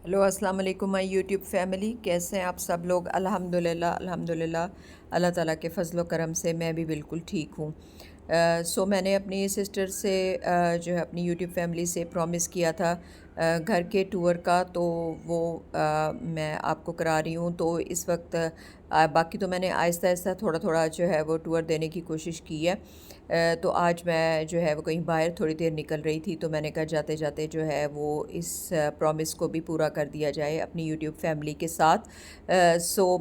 Hello अस्सलाम वालेकुम my YouTube family. कैसे हैं आप सब लोग? अल्हम्दुलिल्लाह अल्लाह ताला के फ़ज़ल व करम से मैं भी बिल्कुल ठीक हूँ। मैंने अपनी सिस्टर से जो है अपनी यूट्यूब फैमिली से प्रॉमिस किया था घर के टूर का, तो वो मैं आपको करा रही हूँ। तो इस वक्त बाकी तो मैंने आहिस्ता आहिस्ता थोड़ा थोड़ा जो है वो टूर देने की कोशिश की है। तो आज मैं जो है वो कहीं बाहर थोड़ी देर निकल रही थी, तो मैंने कहा जाते जाते जो है वो इस प्रॉमिस को भी पूरा कर दिया जाए अपनी यूट्यूब फैमिली के साथ।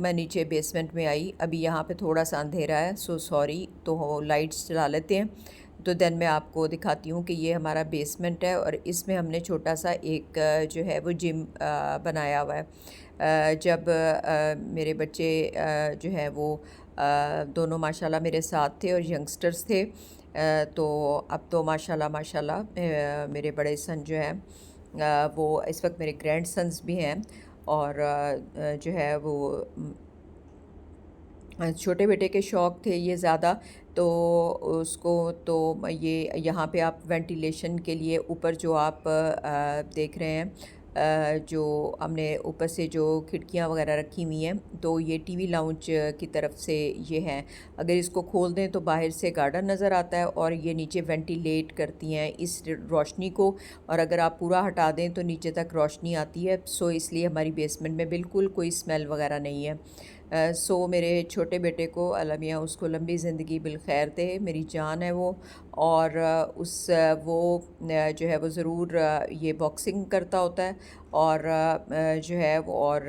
मैं नीचे बेसमेंट में आई। अभी यहाँ पे थोड़ा सा अंधेरा है, सो सॉरी। तो लाइट्स चला लेते हैं। तो देन मैं आपको दिखाती हूँ कि ये हमारा बेसमेंट है और इसमें हमने छोटा सा एक जो है वो जिम बनाया हुआ है। जब मेरे बच्चे जो है वो दोनों माशाल्लाह मेरे साथ थे और यंगस्टर्स थे। तो अब तो माशाल्लाह माशाल्लाह मेरे बड़े सन जो हैं वो इस वक्त मेरे ग्रैंड सन्स भी हैं। और जो है वो छोटे बेटे के शौक़ थे ये ज़्यादा। तो उसको तो ये यहाँ पे आप वेंटिलेशन के लिए ऊपर जो आप देख रहे हैं, जो हमने ऊपर से जो खिड़कियाँ वगैरह रखी हुई हैं, तो ये टीवी लाउंज की तरफ से ये हैं। अगर इसको खोल दें तो बाहर से गार्डन नज़र आता है और ये नीचे वेंटिलेट करती हैं इस रोशनी को। और अगर आप पूरा हटा दें तो नीचे तक रोशनी आती है। इसलिए हमारी बेसमेंट में बिल्कुल कोई स्मेल वगैरह नहीं है। मेरे छोटे बेटे को अल्लाह मियाँ उसको लंबी ज़िंदगी बिलखैर दे, मेरी जान है वो। और वो जो है वो ज़रूर ये बॉक्सिंग करता होता है। और जो है वो और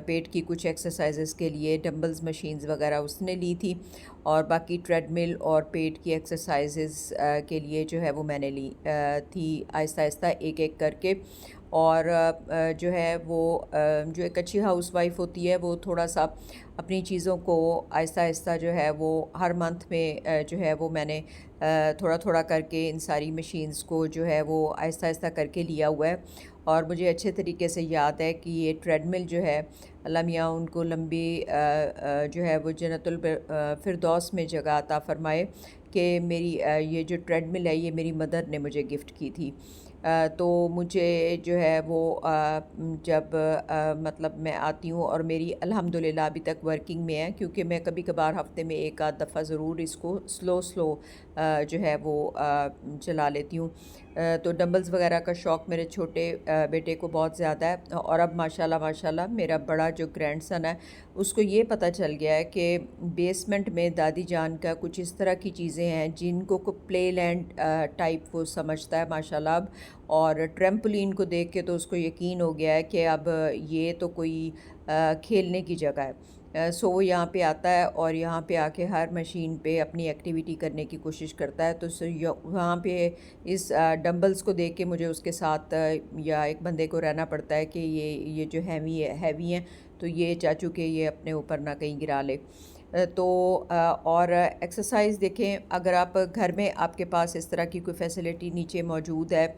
पेट की कुछ एक्सरसाइजेज़ के लिए डंबल्स मशीन्स वगैरह उसने ली थी। और बाकी ट्रेडमिल और पेट की एक्सरसाइजेज़ के लिए जो है वो मैंने ली थी, आहिस्ता आहिस्ता एक एक करके। और जो है वो जो एक अच्छी हाउसवाइफ़ होती है वो थोड़ा सा अपनी चीज़ों को आहिस्ता आहिस्ता जो है वो हर मंथ में जो है वो मैंने थोड़ा थोड़ा करके इन सारी मशीन्स को जो है वो आहिस्ता आहिस्ता करके लिया हुआ है। और मुझे अच्छे तरीके से याद है कि ये ट्रेडमिल जो है, अल्लाह मियाँ उनको लंबी जो है वो जन्नतुल फिरदौस में जगह अता फ़रमाए कि मेरी ये जो ट्रेडमिल है ये मेरी मदर ने मुझे गिफ्ट की थी। तो मुझे जो है वो जब मतलब मैं आती हूँ और मेरी अल्हम्दुलिल्लाह अभी तक वर्किंग में है, क्योंकि मैं कभी कभार हफ़्ते में एक आध दफ़ा ज़रूर इसको स्लो स्लो जो है वो चला लेती हूँ। तो डंबल्स वगैरह का शौक़ मेरे छोटे बेटे को बहुत ज़्यादा है। और अब माशाल्लाह माशाल्लाह मेरा बड़ा जो ग्रैंडसन है उसको ये पता चल गया है कि बेसमेंट में दादी जान का कुछ इस तरह की चीज़ें हैं जिनको को प्ले लैंड टाइप वो समझता है माशाल्लाह अब। और ट्रैम्पोलिन को देख के तो उसको यकीन हो गया है कि अब ये तो कोई खेलने की जगह है। वो यहाँ पे आता है और यहाँ पे आके हर मशीन पे अपनी एक्टिविटी करने की कोशिश करता है। तो वहाँ पे इस डंबल्स को देख के मुझे उसके साथ या एक बंदे को रहना पड़ता है कि ये जो हैवी हैं, तो ये चाचू के ये अपने ऊपर ना कहीं गिरा ले। और एक्सरसाइज़ देखें, अगर आप घर में आपके पास इस तरह की कोई फैसिलिटी नीचे मौजूद है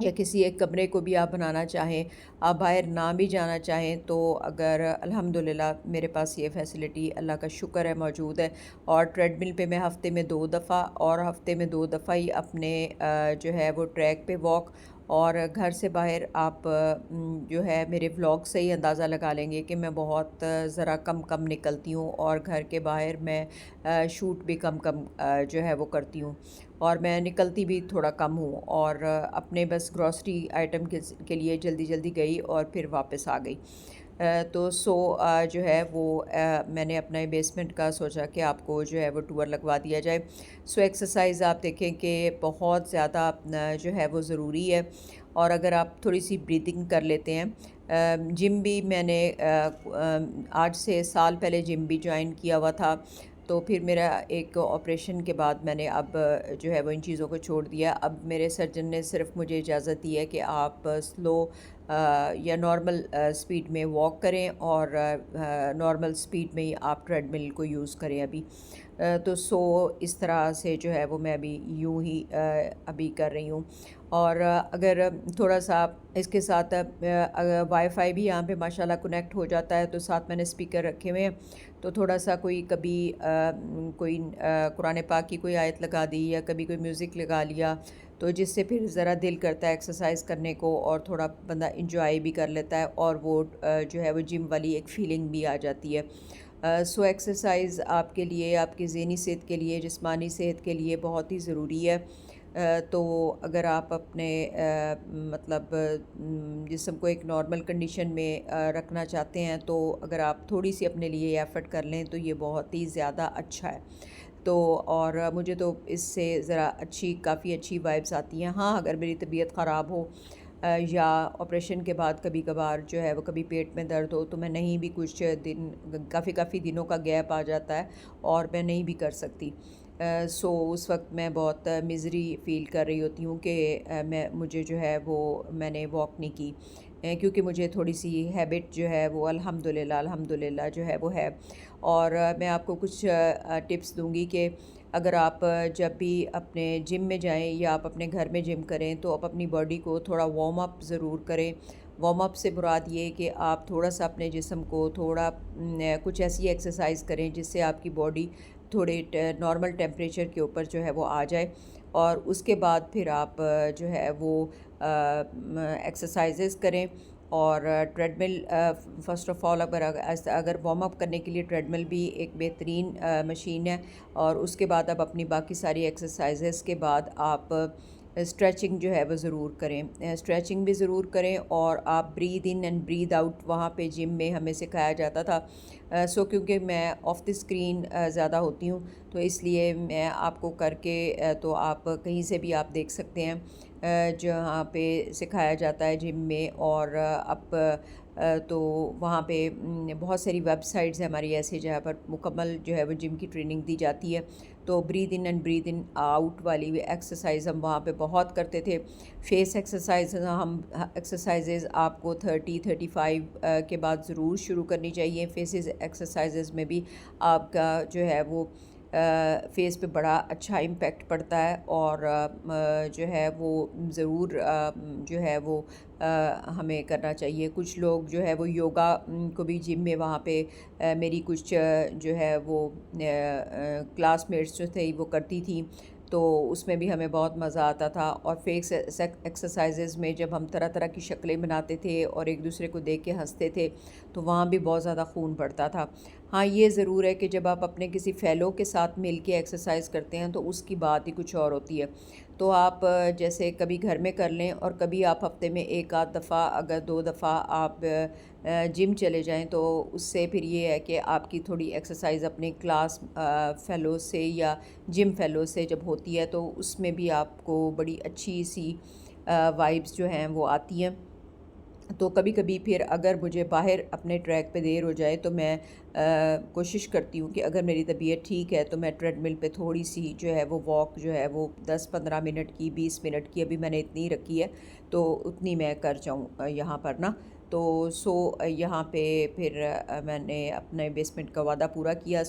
या किसी एक कमरे को भी आप बनाना चाहें, आप बाहर ना भी जाना चाहें, तो अगर अल्हम्दुलिल्लाह मेरे पास ये फ़ैसिलिटी अल्लाह का शुक्र है मौजूद है। और ट्रेडमिल पे मैं हफ़्ते में 2 दफ़ा और हफ़्ते में 2 दफ़ा ही अपने जो है वो ट्रैक पे वॉक। और घर से बाहर आप जो है मेरे व्लॉग से ही अंदाज़ा लगा लेंगे कि मैं बहुत ज़रा कम कम निकलती हूँ और घर के बाहर मैं शूट भी कम कम जो है वो करती हूँ। और मैं निकलती भी थोड़ा कम हूँ और अपने बस ग्रॉसरी आइटम के लिए जल्दी जल्दी गई और फिर वापस आ गई। जो है वो मैंने अपना बेसमेंट का सोचा कि आपको जो है वो टूर लगवा दिया जाए। एक्सरसाइज़ आप देखें कि बहुत ज़्यादा जो है वो ज़रूरी है। और अगर आप थोड़ी सी ब्रीदिंग कर लेते हैं, जिम भी मैंने आज से साल पहले जिम भी ज्वाइन किया हुआ था। तो फिर मेरा एक ऑपरेशन के बाद मैंने अब जो है वो इन चीज़ों को छोड़ दिया। अब मेरे सर्जन ने सिर्फ मुझे इजाज़त दी है कि आप स्लो या नॉर्मल स्पीड में वॉक करें और नॉर्मल स्पीड में ही आप ट्रेडमिल को यूज़ करें अभी। تو سو اس طرح سے جو ہے وہ میں ابھی یوں ہی ابھی کر رہی ہوں۔ اور اگر تھوڑا سا اس کے ساتھ اگر وائی فائی بھی یہاں پہ ماشاءاللہ کنیکٹ ہو جاتا ہے، تو ساتھ میں نے اسپیکر رکھے ہوئے ہیں، تو تھوڑا سا کوئی کبھی کوئی قرآن پاک کی کوئی آیت لگا دی یا کبھی کوئی میوزک لگا لیا، تو جس سے پھر ذرا دل کرتا ہے ایکسرسائز کرنے کو، اور تھوڑا بندہ انجوائے بھی کر لیتا ہے، اور وہ جو ہے وہ جم والی ایک فیلنگ بھی آ جاتی ہے۔ سو ایکسرسائز آپ کے لیے، آپ کی ذہنی صحت کے لیے، جسمانی صحت کے لیے بہت ہی ضروری ہے۔ تو اگر آپ اپنے مطلب جسم کو ایک نارمل کنڈیشن میں رکھنا چاہتے ہیں، تو اگر آپ تھوڑی سی اپنے لیے ایفرٹ کر لیں تو یہ بہت ہی زیادہ اچھا ہے۔ تو اور مجھے تو اس سے ذرا کافی اچھی وائبس آتی ہیں۔ ہاں، اگر میری طبیعت خراب ہو یا آپریشن کے بعد کبھی کبھار جو ہے وہ کبھی پیٹ میں درد ہو، تو میں نہیں بھی کچھ دن، کافی دنوں کا گیپ آ جاتا ہے اور میں نہیں بھی کر سکتی۔ سو اس وقت میں بہت مزری فیل کر رہی ہوتی ہوں کہ مجھے جو ہے وہ میں نے واک نہیں کی، کیونکہ مجھے تھوڑی سی ہیبٹ جو ہے وہ الحمدللہ جو ہے وہ ہے۔ اور میں آپ کو کچھ ٹپس دوں گی کہ اگر آپ جب بھی اپنے جم میں جائیں یا آپ اپنے گھر میں جم کریں، تو آپ اپنی باڈی کو تھوڑا وارم اپ ضرور کریں۔ وارم اپ سے مراد یہ کہ آپ تھوڑا سا اپنے جسم کو تھوڑا کچھ ایسی ایکسرسائز کریں جس سے آپ کی باڈی تھوڑے نارمل ٹیمپریچر کے اوپر جو ہے وہ آ جائے، اور اس کے بعد پھر آپ جو ہے وہ ایکسرسائزز کریں۔ اور ٹریڈ مل، فرسٹ آف آل اگر وارم اپ کرنے کے لیے ٹریڈ مل بھی ایک بہترین مشین ہے، اور اس کے بعد آپ اپنی باقی ساری ایکسرسائزز کے بعد آپ اسٹریچنگ جو ہے وہ ضرور کریں، اسٹریچنگ بھی ضرور کریں، اور آپ بریدھ ان اینڈ بریدھ آؤٹ وہاں پہ جم میں ہمیں سکھایا جاتا تھا۔ سو کیونکہ میں آف دی اسکرین زیادہ ہوتی ہوں، تو اس لیے میں آپ کو کر کے تو آپ کہیں سے بھی آپ دیکھ سکتے ہیں جہاں پہ سکھایا جاتا ہے جم میں۔ اور اب تو وہاں پہ بہت ساری ویب سائٹس ہیں ہماری ایسے جہاں پر مکمل جو ہے وہ جم کی ٹریننگ دی جاتی ہے۔ تو بریدھ ان اینڈ بریدھ ان آؤٹ والی ایکسرسائز ہم وہاں پہ بہت کرتے تھے۔ فیس ایکسرسائزز آپ کو 35 کے بعد ضرور شروع کرنی چاہیے۔ فیسز ایکسرسائزز میں بھی آپ کا جو ہے وہ فیس پہ بڑا اچھا امپیکٹ پڑتا ہے، اور جو ہے وہ ضرور جو ہے وہ ہمیں کرنا چاہیے۔ کچھ لوگ جو ہے وہ یوگا کو بھی جم میں وہاں پہ میری کچھ جو ہے وہ کلاس میٹس جو تھے وہ کرتی تھیں، تو اس میں بھی ہمیں بہت مزہ آتا تھا۔ اور فیس ایکسرسائزز میں جب ہم طرح طرح کی شکلیں بناتے تھے اور ایک دوسرے کو دیکھ کے ہنستے تھے، تو وہاں بھی بہت زیادہ خون بڑھتا تھا۔ ہاں، یہ ضرور ہے کہ جب آپ اپنے کسی فیلو کے ساتھ مل کے ایکسرسائز کرتے ہیں تو اس کی بات ہی کچھ اور ہوتی ہے۔ تو آپ جیسے کبھی گھر میں کر لیں، اور کبھی آپ ہفتے میں ایک آدھ دفعہ، اگر 2 دفعہ آپ جم چلے جائیں، تو اس سے پھر یہ ہے کہ آپ کی تھوڑی ایکسرسائز اپنے کلاس فیلو سے یا جم فیلو سے جب ہوتی ہے، تو اس میں بھی آپ کو بڑی اچھی سی وائبس جو ہیں وہ آتی ہیں۔ تو کبھی کبھی پھر اگر مجھے باہر اپنے ٹریک پہ دیر ہو جائے، تو میں کوشش کرتی ہوں کہ اگر میری طبیعت ٹھیک ہے تو میں ٹریڈ مل پہ تھوڑی سی جو ہے وہ واک جو ہے وہ 10-15 منٹ کی، 20 منٹ کی، ابھی میں نے اتنی رکھی ہے، تو اتنی میں کر جاؤں یہاں پر نا۔ تو یہاں پہ پھر میں نے اپنے بیسمنٹ کا وعدہ پورا کیا۔